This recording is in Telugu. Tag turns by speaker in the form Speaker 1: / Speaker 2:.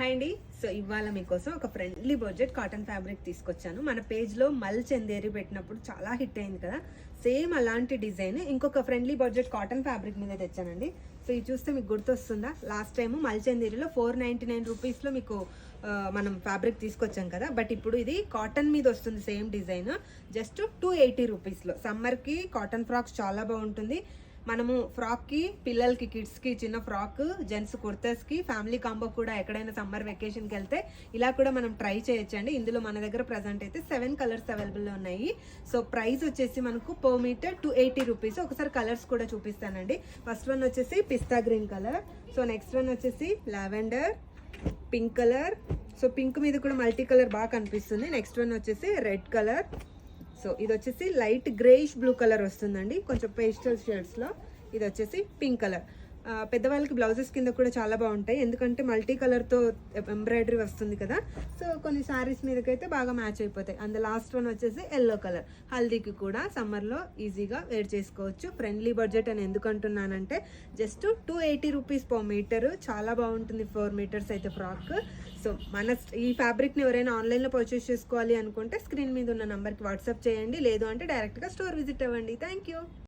Speaker 1: హాయ్ అండి. సో ఇవాళ మీకోసం ఒక ఫ్రెండ్లీ బడ్జెట్ కాటన్ ఫ్యాబ్రిక్ తీసుకొచ్చాను. మన పేజ్లో మల్ చందేరి పెట్టినప్పుడు చాలా హిట్ అయింది కదా, సేమ్ అలాంటి డిజైన్ ఇంకొక ఫ్రెండ్లీ బడ్జెట్ కాటన్ ఫ్యాబ్రిక్ మీద తెచ్చానండి. సో ఇది చూస్తే మీకు గుర్తొస్తుందా, లాస్ట్ టైం మల్ చందేరిలో 499 రూపీస్లో మీకు మనం ఫ్యాబ్రిక్ తీసుకొచ్చాం కదా, బట్ ఇప్పుడు ఇది కాటన్ మీద వస్తుంది సేమ్ డిజైన్, జస్ట్ 280 రూపీస్లో. సమ్మర్కి కాటన్ ఫ్రాక్స్ చాలా బాగుంటుంది. మనము ఫ్రాక్కి, పిల్లలకి, కిడ్స్కి చిన్న ఫ్రాక్, జెంట్స్ కుర్తాస్కి, ఫ్యామిలీ కాంబో కూడా ఎక్కడైనా సమ్మర్ వెకేషన్కి వెళ్తే ఇలా కూడా మనం ట్రై చేయొచ్చండి. ఇందులో మన దగ్గర ప్రజెంట్ అయితే 7 కలర్స్ అవైలబుల్లో ఉన్నాయి. సో ప్రైస్ వచ్చేసి మనకు పర్ మీటర్ 280 రూపీస్. ఒకసారి కలర్స్ కూడా చూపిస్తానండి. ఫస్ట్ వన్ వచ్చేసి పిస్తా green colour, so next one వచ్చేసి lavender, pink colour, so pink మీద కూడా మల్టీ కలర్ బాగా కనిపిస్తుంది. నెక్స్ట్ వన్ వచ్చేసి రెడ్ కలర్, సో ఇది వచ్చేసి లైట్ గ్రేయిష్ బ్లూ కలర్ వస్తుందండి, కొంచెం పేస్టల్ షేడ్స్లో. ఇది వచ్చేసి పింక్ కలర్. పెద్దవాళ్ళకి బ్లౌజెస్ కింద కూడా చాలా బాగుంటాయి, ఎందుకంటే మల్టీ కలర్తో ఎంబ్రాయిడరీ వస్తుంది కదా, సో కొన్ని శారీస్ మీదకైతే బాగా మ్యాచ్ అయిపోతాయి. అండ్ లాస్ట్ వన్ వచ్చేసి ఎల్లో కలర్. హల్దీకి కూడా సమ్మర్లో ఈజీగా వేర్ చేసుకోవచ్చు. ఫ్రెండ్లీ బడ్జెట్ అని ఎందుకు అంటున్నానంటే జస్ట్ 280 రూపీస్ పర్ మీటర్, చాలా బాగుంటుంది 4 మీటర్స్ అయితే ఫ్రాక్. సో మన ఈ ఫ్యాబ్రిక్ని ఎవరైనా ఆన్లైన్లో పర్చేస్ చేసుకోవాలి అనుకుంటే స్క్రీన్ మీద ఉన్న నెంబర్కి వాట్సాప్ చేయండి, లేదు అంటే డైరెక్ట్గా స్టోర్ విజిట్ అవ్వండి. Thank you.